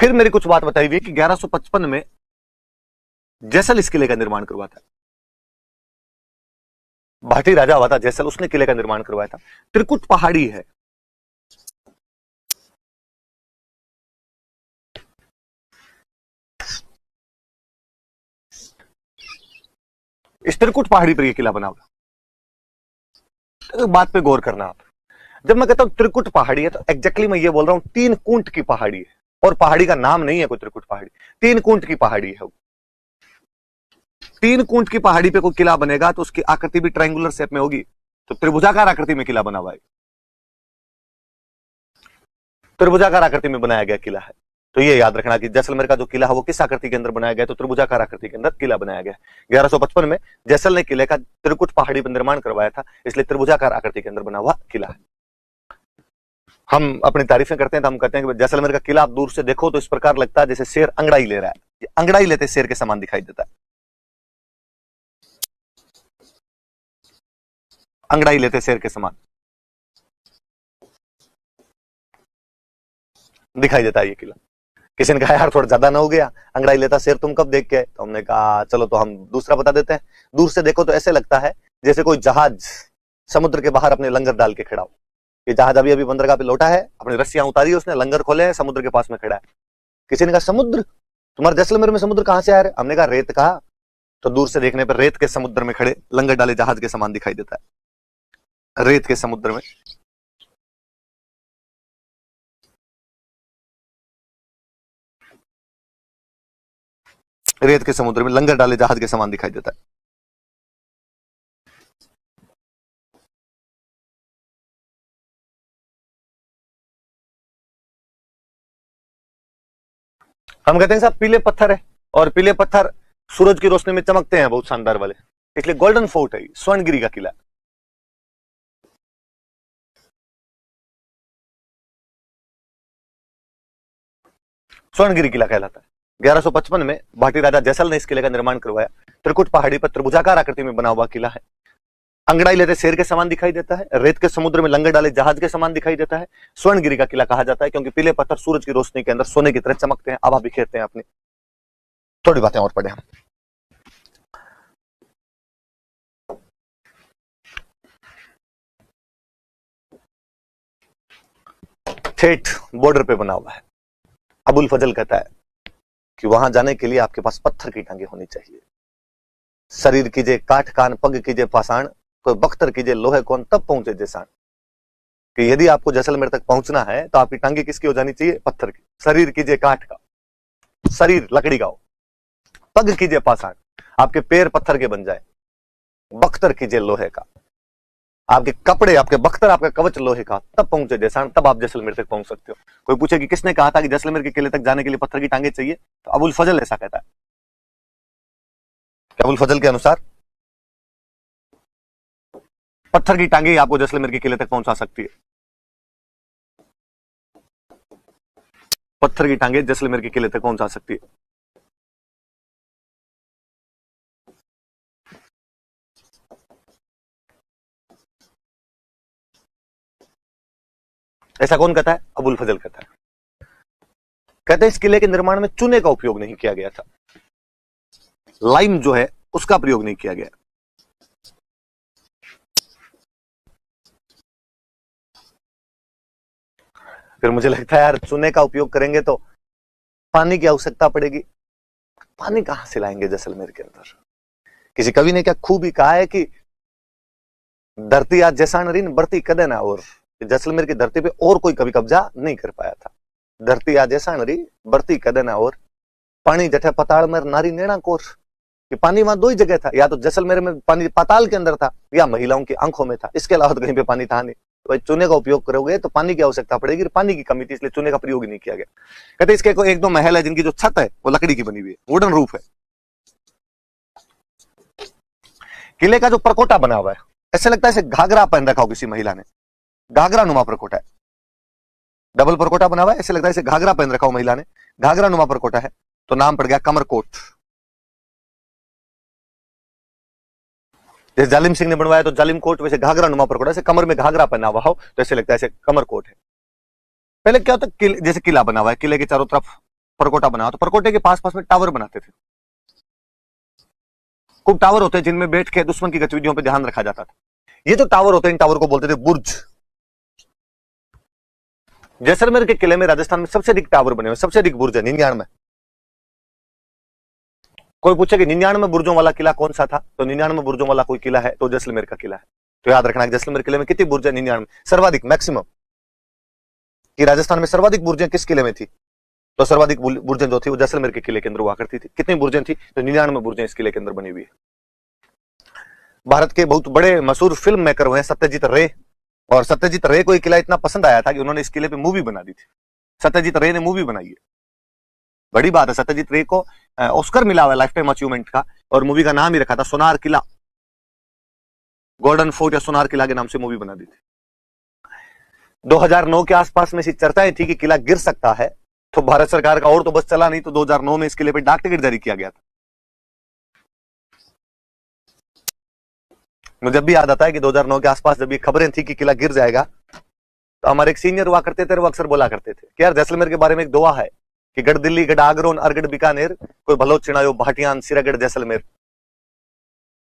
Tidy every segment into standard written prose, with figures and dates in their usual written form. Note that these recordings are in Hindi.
फिर मेरी कुछ बात बताई हुई कि 1155 में जैसल इस किले का निर्माण करवाया था। भाटी राजा हुआ था जैसल, उसने किले का निर्माण करवाया था। त्रिकुट पहाड़ी है, इस त्रिकुट पहाड़ी पर यह किला बना हुआ। तो बात पे गौर करना आप। जब मैं कहता हूं त्रिकुट पहाड़ी है तो एग्जैक्टली मैं ये बोल रहा हूं 3 कूंट की पहाड़ी है, और पहाड़ी का नाम नहीं है कोई त्रिकुट पहाड़ी, 3 कूंट की पहाड़ी है। 3 कूंट की पहाड़ी पे कोई किला बनेगा तो उसकी आकृति भी ट्रायंगुलर शेप में होगी, तो त्रिभुजाकार आकृति में किला बना हुआ है, त्रिभुजाकार आकृति में बनाया गया किला है। तो ये याद रखना कि जैसलमेर का जो किला है वो किस आकृति के अंदर बनाया गया, तो त्रिभुजाकार आकृति के अंदर किला बनाया गया। 1155 में जैसल ने किले का त्रिकुट पहाड़ी पर निर्माण करवाया था, इसलिए त्रिभुजाकार आकृति के अंदर बना हुआ किला है। हम अपनी तारीफें करते हैं तो हम कहते हैं कि जैसलमेर का किला आप दूर से देखो तो इस प्रकार लगता है जैसे शेर अंगड़ाई ले रहा है, अंगड़ाई लेते शेर के समान दिखाई देता है, अंगड़ाई लेते शेर के समान दिखाई देता है ये किला। किसी ने कहा यार थोड़ा ज्यादा ना हो गया, अंगड़ाई लेता शेर तुम कब देख के आए? तो हमने कहा चलो तो हम दूसरा बता देते हैं। दूर से देखो तो ऐसे लगता है जैसे कोई जहाज समुद्र के बाहर अपने लंगर डाल के खड़ा हो। ये जहाज अभी अभी बंदरगाह पे लौटा है, अपनी रस्सियां उतारी है उसने, लंगर खोले हैं, समुद्र के पास में खड़ा है। किसी ने कहा समुद्र, तुम्हारे जैसलमेर में समुद्र कहां से आ रहा है? हमने कहा रेत कहा, तो दूर से देखने पर रेत के समुद्र में खड़े लंगर डाले जहाज के समान दिखाई देता है, रेत के समुद्र में। रेत के समुद्र में लंगर डाले जहाज के समान दिखाई देता है। हम कहते हैं साहब पीले पत्थर है, और पीले पत्थर सूरज की रोशनी में चमकते हैं बहुत शानदार वाले, इसलिए गोल्डन फोर्ट है, स्वर्णगिरी का किला। स्वर्णगिरी किला कहलाता है। 1155 में भाटी राजा जैसल ने इस किले का निर्माण करवाया। त्रिकुट पहाड़ी पर त्रिभुजाकार आकृति में बना हुआ किला है। अंगड़ाई लेते शेर के समान दिखाई देता है, रेत के समुद्र में लंगर डाले जहाज के समान दिखाई देता है। स्वर्णगिरी का किला कहा जाता है क्योंकि पीले पत्थर सूरज की रोशनी के अंदर सोने की तरह चमकते हैं, आभा बिखेरते हैं अपनी। थोड़ी बातें और पढ़े हम। ठेठ बॉर्डर पे बना हुआ है। अबुल फजल कहता है कि वहां जाने के लिए आपके पास पत्थर की टांगे होनी चाहिए। शरीर कीजिए काठ कान, पग कीजिए पाषाण, कोई बख्तर कीजिए लोहे कौन, तब पहुंचे जैसान। कि यदि आपको जैसलमेर तक पहुंचना है तो आपकी टांगे किसकी हो जानी चाहिए? पत्थर की। शरीर कीजिए काठ का, शरीर लकड़ी का हो, पग कीजिए पाषाण, आपके पैर पत्थर के बन जाए, बख्तर कीजिए लोहे का, आपके कपड़े, आपके बख्तर, आपका कवच लोहे का, तब पहुंचे जैसान, तब आप जैसलमेर तक पहुंच सकते हो। कोई पूछे कि किसने कहा था कि जैसलमेर के किले तक जाने के लिए पत्थर की टांगे चाहिए, तो अबुल फजल ऐसा कहता है। अबुल फजल के अनुसार पत्थर की टांगे ही आपको जैसलमेर के किले तक पहुंचा सकती है। पत्थर की टांगे जैसलमेर के किले तक पहुंचा सकती है। ऐसा कौन कहता है? अबुल फजल कहता है। कहते हैं इस किले के निर्माण में चूने का उपयोग नहीं किया गया था, लाइम जो है उसका प्रयोग नहीं किया गया। फिर मुझे लगता है यार चूने का उपयोग करेंगे तो पानी की आवश्यकता पड़ेगी, पानी कहां से लाएंगे जैसलमेर के अंदर? किसी कवि ने क्या खूब ही कहा है कि धरती आज जैसान रीन बढ़ती कदे ना, और जैसलमेर की धरती पे और कोई कभी कब्जा नहीं कर पाया था। धरती आज जैसान री बढ़ती कदे ना, और पानी जठे पताल में नारी नेणा कोर। कि पानी वहां दो ही जगह था, या तो जैसलमेर में पानी पाताल के अंदर था, या महिलाओं की आंखों में था, इसके अलावा तो कहीं पे पानी था नहीं। तो भाई चूने का उपयोग करोगे तो पानी की आवश्यकता पड़ेगी, पानी की कमी थी इसलिए चूने का प्रयोग नहीं किया गया। कहते इसके एक दो महल है जिनकी जो छत है वो लकड़ी की बनी हुई है, वुडन रूफ है। किले का जो प्रकोटा बना हुआ है ऐसे लगता है इसे घाघरा पहन रखा हो किसी महिला ने, घाघरा नुमा प्रकोटा है, डबल प्रकोटा बना हुआ है, ऐसे लगता है इसे घाघरा पहन रखा हो महिला ने, घाघरा नुमा प्रकोटा है, तो नाम पड़ गया कमरकोट। जैसे जालिम सिंह ने बनवाया तो जालिम कोट, वैसे घाघरा नुमा प्रकोटा, ऐसे कमर में घाघरा पहना हुआ हो तो ऐसे लगता है ऐसे कमर कोट है। पहले क्या होता है, जैसे किला बना हुआ है, किले के चारों तरफ परकोटा बना, तो परकोटे के पास पास में टावर बनाते थे। खूब टावर होते हैं जिनमें बैठ के दुश्मन की गतिविधियों पर ध्यान रखा जाता था। ये जो टावर होते हैं, इन टावर को बोलते थे बुर्ज। जैसलमेर के किले में राजस्थान में सबसे अधिक टावर बने हुए, सबसे अधिक बुर्ज है 99। कोई पूछे कि 99 बुर्जों वाला किला कौन सा था, तो 99 बुर्जों वाला कोई किला है तो जैसलमेर का किला है। तो याद रखना जैसलमेर किले में कितनी बुर्ज है? 99, सर्वाधिक, मैक्सिमम। कि राजस्थान में सर्वाधिक बुर्जें किस किले में थी? तो सर्वाधिक बुर्जें जो थी वो जैसलमेर के किले के अंदर हुआ करती थी। कितनी बुर्जें थी? तो 99 बुर्जें इस किले के अंदर बनी हुई है। भारत के बहुत बड़े मशहूर फिल्म मेकर हुए सत्यजीत रे, और सत्यजीत रे को ये किला इतना पसंद आया था कि उन्होंने इस किले पे मूवी बना दी थी। सत्यजीत रे ने मूवी बनाई है, बड़ी बात है। सत्यजीत रे को ऑस्कर मिला हुआ लाइफ टाइम अचीवमेंट का, और मूवी का नाम ही रखा था सोनार किला। गोल्डन फोर्ट या सोनार किला के नाम से मूवी बना दी थी। 2009 के आसपास में ऐसी चर्चाएं थी कि किला गिर सकता है, तो भारत सरकार का और तो बस चला नहीं, तो 2009 में इस किले पे डाक टिकट जारी किया गया था। मुझे जब भी याद आता है कि 2009 के आसपास जब ये खबरें थी कि किला गिर जाएगा, तो हमारे एक सीनियर हुआ करते थे, वो अक्सर बोला करते थे कि यार जैसलमेर के बारे में एक दुआ है कि गढ़ दिल्ली, गढ़ आगरोन, अरगढ़ बीकानेर, कोई भलो चिणायो भाटियान, सिरागढ़ जैसलमेर।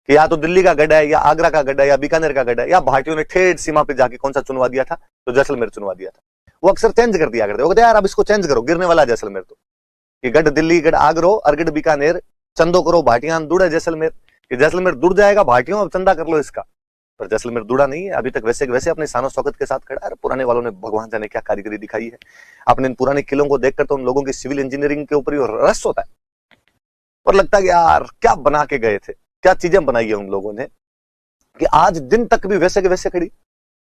कि या तो दिल्ली का गढ़ है, या आगरा का गढ़ है, या बीकानेर का गढ़ है, या भाटियों ने ठेठ सीमा पे जाके कौन सा चुनवा दिया था? तो जैसलमेर चुनवा दिया था। वो अक्सर चेंज कर दिया करते, वो कहते यार अब इसको चेंज करो, गिरने वाला जैसलमेर। तो कि गढ़ दिल्ली, गढ़ आगरो, अरगढ़ बीकानेर, चंदो करो भाटियान, दुड़ा जैसलमेर। कि जैसलमेर दुड़ जाएगा, भाटियों अब चंदा कर लो इसका। पर जैसलमेर दुड़ा नहीं है, अभी तक वैसे वैसे अपने शानो शौकत के साथ खड़ा है। पुराने वालों ने भगवान जाने क्या कारीगरी दिखाई है। आपने इन पुराने किलों को देखकर तो उन लोगों की सिविल इंजीनियरिंग के ऊपर ही रस होता है, और लगता है कि यार क्या बना के गए थे, क्या चीजें बनाई है उन लोगों ने, कि आज दिन तक भी वैसे के वैसे खड़ी।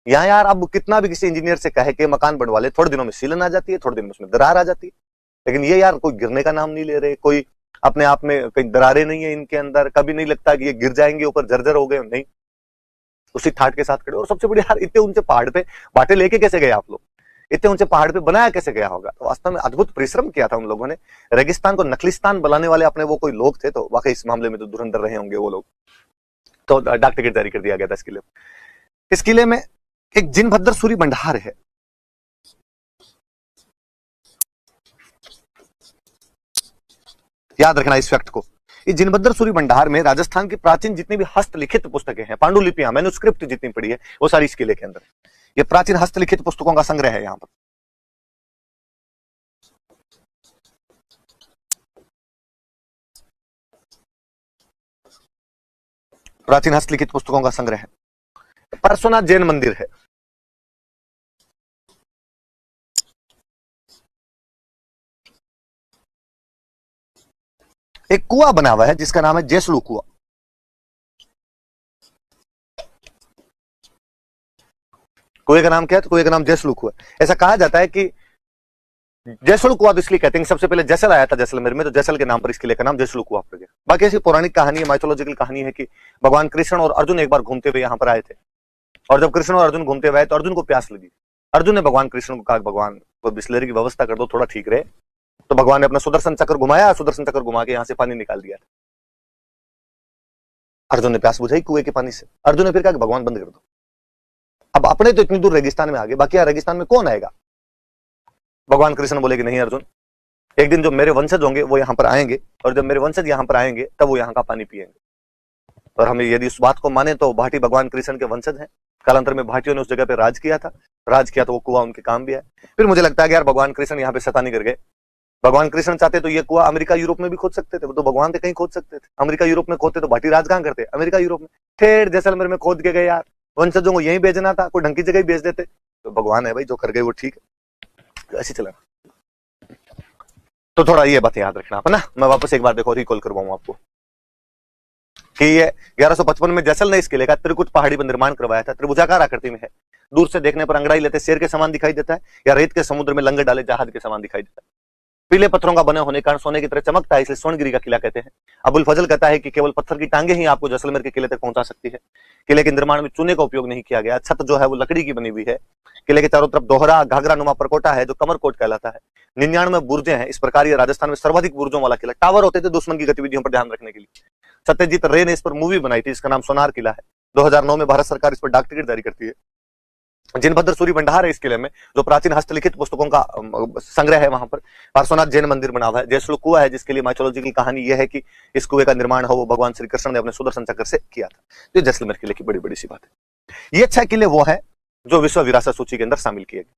यहाँ यार अब कितना भी किसी इंजीनियर से कहे कि मकान बनवा ले, थोड़े दिनों में सीलन आ जाती है, थोड़े दिन में उसमें दरार आ जाती है। लेकिन ये यार कोई गिरने का नाम नहीं ले रहे, कोई अपने आप में कहीं दरारें नहीं है इनके अंदर, कभी नहीं लगता कि ये गिर जाएंगे, ऊपर जर्जर हो गए, नहीं, उसी ठाट के साथ खड़े। और सबसे बड़ी यार, इतने ऊंचे पहाड़ पे बाटे लेके कैसे गए आप लोग? इतने ऊंचे पहाड़ पे बनाया कैसे गया होगा? तो वास्तव में अद्भुत परिश्रम किया था उन लोगों ने। रेगिस्तान को नकलिस्तान बनाने वाले अपने वो कोई लोग थे, तो वाकई इस मामले में तो धुरंधर रहे होंगे वो लोग। तो डाक टिकट जारी कर दिया गया था इस किले में। इस किले में एक जिनभद्र सूरी भंडार है। याद रखना इस फैक्ट को। इस जिनभद्र सूरी भंडार में राजस्थान की प्राचीन जितनी भी हस्तलिखित पुस्तकें हैं, पांडुलिपियां, मैन्युस्क्रिप्ट जितनी पड़ी है, वो सारी इस किले के अंदर। ये प्राचीन हस्तलिखित पुस्तकों का संग्रह है यहाँ पर। प्राचीन हस्तलिखित पुस्तकों का संग्रह है। पार्श्वनाथ जैन मंदिर है। एक कुआं बना हुआ है जिसका नाम है जैसलू कुआं। कुएं का नाम क्या है? तो कुएं का नाम जैसलू कुआं। ऐसा कहा जाता है कि जैसल कुआं तो इसलिए कहते हैं, सबसे पहले जैसल आया था जैसलमेर में, तो जैसल के नाम पर इस किले का नाम जैसलू कुआं पड़ गया। बाकी ऐसी पौराणिक कहानी है, माइथोलॉजिकल कहानी है कि भगवान कृष्ण और अर्जुन एक बार घूमते हुए यहाँ पर आए थे, और जब कृष्ण और अर्जुन घूमते हुए आए तो अर्जुन को प्यास लगी। अर्जुन ने भगवान कृष्ण को कहा, भगवान को बिस्लेरी की व्यवस्था कर दो, थोड़ा ठीक रहे। तो भगवान ने अपना सुदर्शन चक्र घुमाया, सुदर्शन चक्र घुमा के यहाँ से पानी निकाल दिया। अर्जुन ने प्यास बुझाई कुएं के पानी से। अर्जुन ने फिर कहा कि भगवान बंद कर दो। अब अपने तो इतनी दूर रेगिस्तान में आ गए, बाकी रेगिस्तान में कौन आएगा? भगवान कृष्ण बोले कि नहीं अर्जुन, एक दिन जो मेरे वंशज होंगे वो यहाँ पर आएंगे, और जब मेरे वंशज यहाँ पर आएंगे तब वो यहाँ का पानी पिएंगे। और हमें यदि इस बात को माने तो भाटी भगवान कृष्ण के वंशज हैं। कालांतर में भाटियों ने उस जगह पे राज किया था, राज किया तो वो कुआं उनके काम भी है। फिर मुझे लगता है कि यार भगवान कृष्ण यहाँ पे शैतानी कर गए। भगवान कृष्ण चाहते तो ये कुआं अमेरिका यूरोप में भी खोद सकते थे, वो तो भगवान थे कहीं खोद सकते थे। अमेरिका यूरोप में खोदते तो भाटी राज कहां करते? अमेरिका यूरोप में। ठेर जैसलमेर में खोद के गए यार, वंशजों को यहीं भेजना था, कोई ढंग की जगह ही भेज देते। तो भगवान है भाई, जो कर गए वो ठीक है, ऐसे चला। तो थोड़ा ये बात याद रखना आप ना। मैं वापस एक बार देखो रिकॉल करवाऊं आपको कि ये 1155 में जैसल ने इस किले का त्रिकुट पहाड़ी पर निर्माण करवाया था। त्रिभुजाकार आकृति में है, दूर से देखने पर अंगड़ाई लेते शेर के समान दिखाई देता है, या रेत के समुद्र में लंगर डाले जहाज के समान दिखाई देता है। पीले पत्थरों का बने होने के कारण सोने की तरह चमकता है, इसलिए स्वर्णगिरी का किला कहते हैं। अबुल फजल कहता है कि केवल पत्थर की टांगे ही आपको जैसलमेर के किले तक पहुंचा सकती है। किले के निर्माण में चूने का उपयोग नहीं किया गया। छत जो है वो लकड़ी की बनी हुई है। किले के चारों तरफ दोहरा घाघरा नुमा परकोटा है जो कमरकोट कहलाता है। 99 बुर्जे हैं। इस प्रकार ये राजस्थान में सर्वाधिक बुर्जों वाला किला। टावर होते थे दुश्मन की गतिविधियों पर ध्यान रखने के लिए। सत्यजीत रे ने इस पर मूवी बनाई थी, इसका नाम सोनार किला है। 2009 में भारत सरकार इस पर डाक टिकट जारी करती है। जिनभद्र सूरी भंडार है इस किले में, जो प्राचीन हस्तलिखित पुस्तकों का संग्रह है। वहां पर पार्श्वनाथ जैन मंदिर बना हुआ है। जयश्लोक कुआं है, जिसके लिए माइथोलॉजी की कहानी यह है कि इस कुएं का निर्माण हो वो भगवान श्री कृष्ण ने अपने सुदर्शन चक्र से किया था। तो जैसलमेर किले की बड़ी बड़ी सी बात है। ये 6 किले वो है जो विश्व विरासत सूची के अंदर शामिल किए गए।